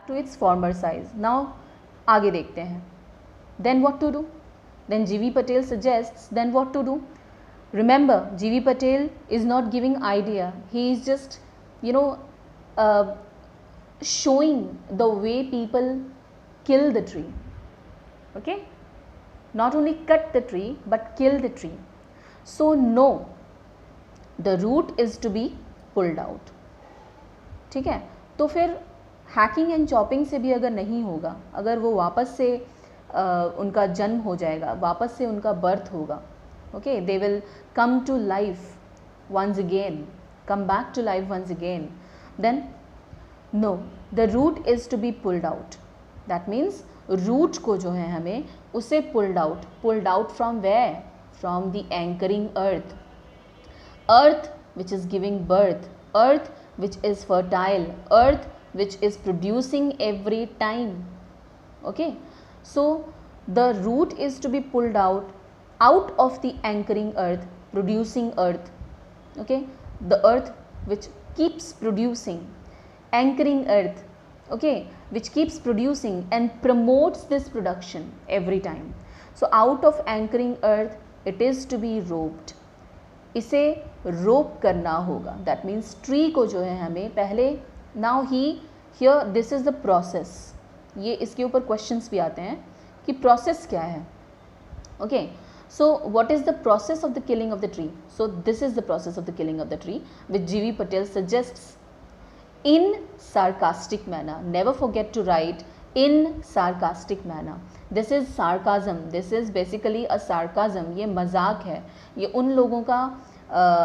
to its former size. Now आगे देखते हैं. Then what to do? Then G.V. Patel suggests then what to do. Remember, G.V. Patel is not giving idea. He is just, showing the way people kill the tree. Okay? Not only cut the tree but kill the tree. So no, the root is to be pulled out. ठीक है. तो फिर hacking and chopping से भी अगर नहीं होगा, अगर वो वापस से उनका जन्म हो जाएगा, वापस से उनका बर्थ होगा, okay, they will come to life once again, come back to life once again, then no, the root is to be pulled out. That means root को जो है हमें उसे pulled out from where, from the anchoring earth, earth which is giving birth, earth which is fertile, earth which is producing every time. Okay, so the root is to be pulled out of the anchoring earth, producing earth. Okay, the earth which keeps producing, anchoring earth, okay, which keeps producing and promotes this production every time. So out of anchoring earth it is to be roped. इसे रोप करना होगा. That means tree को जो है हमें पहले, now here this is the process. ये इसके ऊपर क्वेश्चंस भी आते हैं कि प्रोसेस क्या है. Okay, so what is the process of the killing of the tree. So this is the process of the killing of the tree which G.V. Patel suggests in sarcastic manner. Never forget to write in sarcastic manner. This is sarcasm. This is basically a sarcasm. ये मजाक है. ये उन लोगों का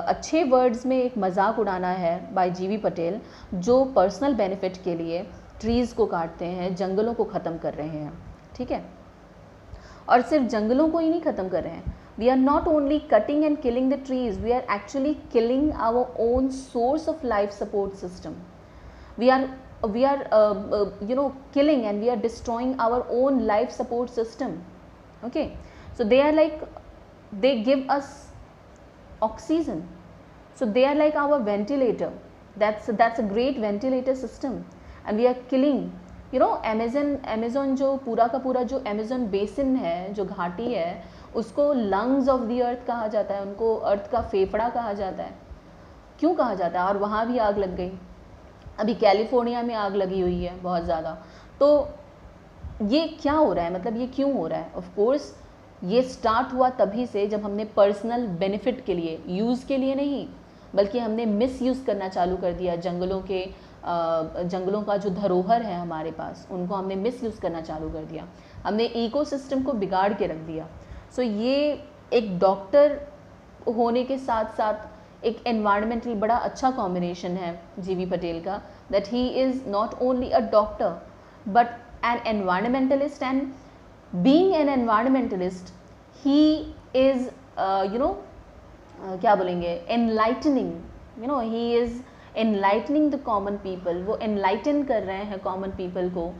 अच्छे words में एक मजाक उड़ाना है बाय G.V. पटेल, जो पर्सनल बेनिफिट के लिए ट्रीज़ को काटते हैं, जंगलों को ख़त्म कर रहे हैं. ठीक है, और सिर्फ जंगलों को ही नहीं ख़त्म कर रहे हैं. We are not only cutting and killing the trees, we are actually killing our own source of life support system. we are killing and we are destroying our own life support system. Okay, so they are like, they give us oxygen, so they are like our ventilator. That's a great ventilator system, and we are killing, Amazon जो पूरा का पूरा जो Amazon basin है, जो घाटी है, उसको lungs of the earth कहा जाता है, उनको अर्थ का फेफड़ा कहा जाता है. क्यों कहा जाता है? और वहाँ भी आग लग गई. अभी कैलिफोर्निया में आग लगी हुई है बहुत ज़्यादा. तो ये क्या हो रहा है, मतलब ये क्यों हो रहा है? ऑफ कोर्स ये स्टार्ट हुआ तभी से जब हमने पर्सनल बेनिफिट के लिए, यूज़ के लिए नहीं, बल्कि हमने मिस यूज़ करना चालू कर दिया. जंगलों का जो धरोहर है हमारे पास, उनको हमने मिस यूज़ करना चालू कर दिया. हमने इकोसिस्टम को बिगाड़ के रख दिया. सो ये एक डॉक्टर होने के साथ साथ एक एनवायरमेंटल बड़ा अच्छा कॉम्बिनेशन है G.V. पटेल का, that he is not only a doctor but an environmentalist, and being an environmentalist he is क्या बोलेंगे, enlightening, he is enlightening the common people. वो एनलाइटन कर रहे हैं कॉमन पीपल को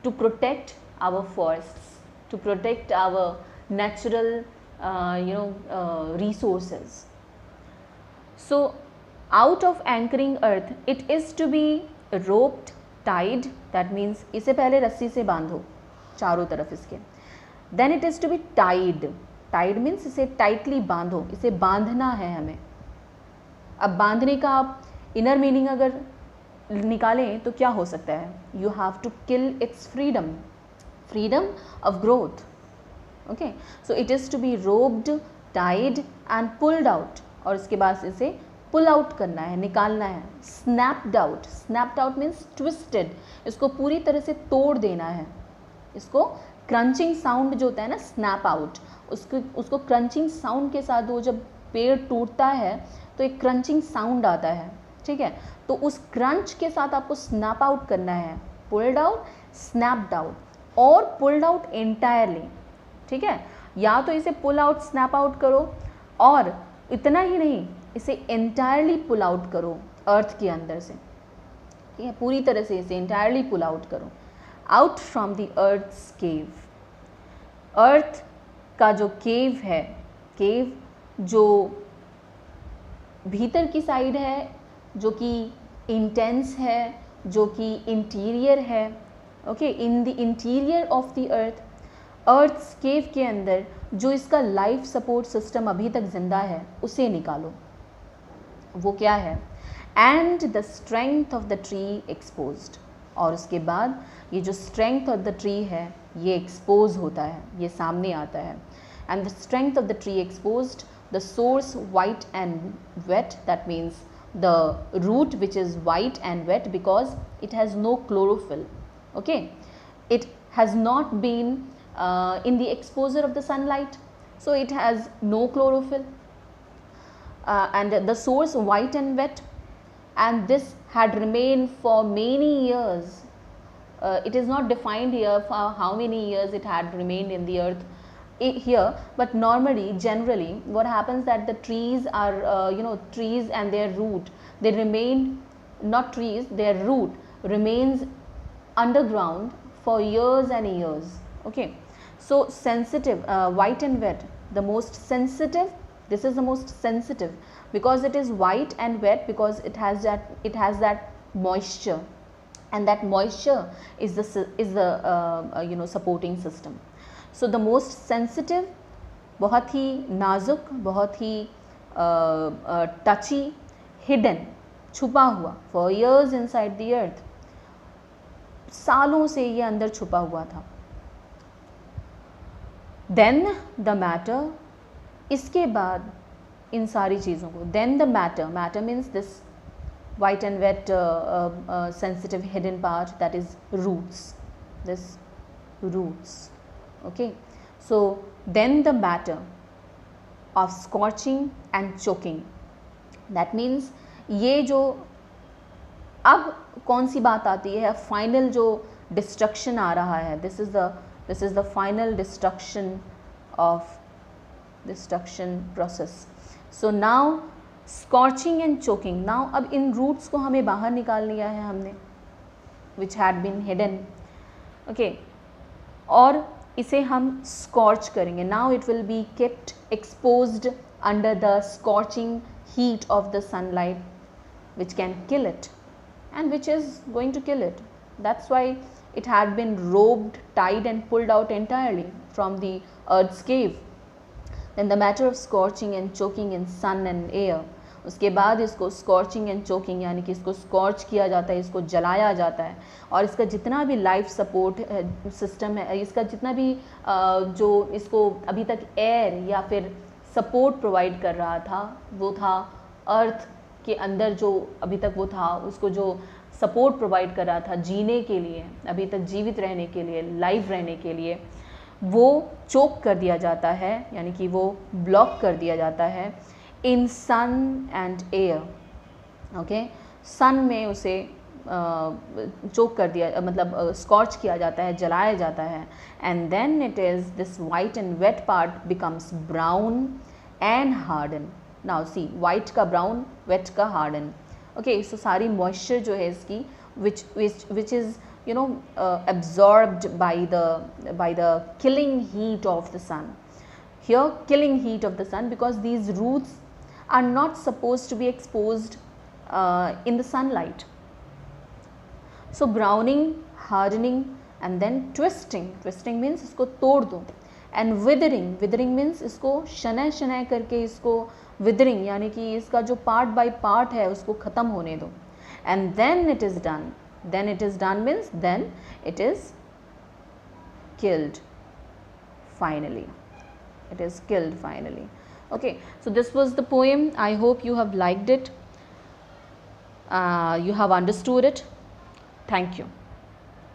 to protect our forests, to protect our natural resources. So out of anchoring earth it is to be roped, tied. That means इसे पहले रस्सी से बांधो चारों तरफ इसके. Then it is to be tied. Tied means इसे टाइटली बांधो, इसे बांधना है हमें. अब बांधने का आप इनर मीनिंग अगर निकालें तो क्या हो सकता है? You have to kill its freedom of growth. Okay, so it is to be roped, tied and pulled out. और इसके बाद इसे पुल आउट करना है, निकालना है. Snapped out means twisted. इसको पूरी तरह से तोड़ देना है. इसको क्रंचिंग साउंड जो होता है ना, स्नैप आउट, उसको क्रंचिंग साउंड के साथ, वो जब पेड़ टूटता है तो एक क्रंचिंग साउंड आता है. ठीक है, तो उस क्रंच के साथ आपको स्नैप आउट करना है. पुल्ड आउट, स्नैप्ड आउट और पुल्ड आउट एंटायरली. ठीक है, या तो इसे पुल आउट, स्नैप आउट करो, और इतना ही नहीं, इसे एंटायरली पुल आउट करो अर्थ के अंदर से. ठीक है, पूरी तरह से इसे एंटायरली पुल आउट करो, आउट फ्रॉम द अर्थ्स केव. अर्थ का जो केव है, केव जो भीतर की साइड है, जो कि इंटेंस है, जो कि इंटीरियर है, okay, in the interior of the earth, earth's cave के अंदर जो इसका लाइफ सपोर्ट सिस्टम अभी तक जिंदा है उसे निकालो, वो क्या है, and the strength of the tree exposed, और उसके बाद ये जो स्ट्रेंथ ऑफ द ट्री है ये एक्सपोज होता है, ये सामने आता है, and the strength of the tree exposed, the source white and wet, that means the root which is white and wet because it has no chlorophyll, okay, it has not been in the exposure of the sunlight, so it has no chlorophyll, and the source white and wet, and this had remained for many years. It is not defined here for how many years it had remained in the earth here, but normally generally what happens that the trees are trees and their root, they remain, not trees, their root remains underground for years and years, okay. So sensitive, white and wet, the most sensitive, this is the most sensitive because it is white and wet, because it has that moisture, and that moisture is the supporting system. So the most sensitive, बहुत ही नाजुक, बहुत ही टची, hidden, छुपा हुआ, for years inside the earth, सालों से ये अंदर छुपा हुआ था. Then the matter, इसके बाद इन सारी चीज़ों को, then the matter means this white and wet sensitive hidden part, that is roots, this roots, okay. So then the matter of scorching and choking, that means ये जो अब कौन सी बात आती है, फाइनल जो डिस्ट्रक्शन आ रहा है, this is the final destruction process. So now scorching and choking, now अब इन रूट्स को हमें बाहर निकाल लिया है हमने, which had been hidden, okay, और इसे हम स्कॉर्च करेंगे. Now it will be kept exposed under the scorching heat of the sunlight, which can kill it and which is going to kill it. That's why it had been robed, tied and pulled out entirely from the earth's cave. Then the matter of scorching and choking in sun and air, उसके बाद इसको scorching and choking यानी कि इसको scorch किया जाता है, इसको जलाया जाता है, और इसका जितना भी लाइफ सपोर्ट सिस्टम है, इसका जितना भी जो इसको अभी तक एयर या फिर सपोर्ट प्रोवाइड कर रहा था, वो था अर्थ के अंदर जो अभी तक वो था, उसको जो सपोर्ट प्रोवाइड कर रहा था जीने के लिए, अभी तक जीवित रहने के लिए, लाइव रहने के लिए, वो चोक कर दिया जाता है, यानी कि वो ब्लॉक कर दिया जाता है इन सन एंड एयर, ओके. सन में उसे चोक कर दिया, मतलब स्कॉर्च किया जाता है, जलाया जाता है, and then it is this white and wet part becomes brown and harden. Now see, white का ब्राउन, वेट का हार्डन, ओके. सो सारी मॉइस्चर जो है इसकी which is absorbed by the killing heat of the sun. Here killing heat of the sun, because these roots are not supposed to be exposed in the sunlight. So browning, hardening and then twisting. Twisting means इसको तोड़ दो, and withering. Withering means इसको शनय शनय करके इसको withering यानी कि इसका जो part by part है उसको ख़त्म होने दो. And then it is done. Then it is done means then it is killed finally. It is killed finally. Okay, so this was the poem. I hope you have liked it. You have understood it. Thank you.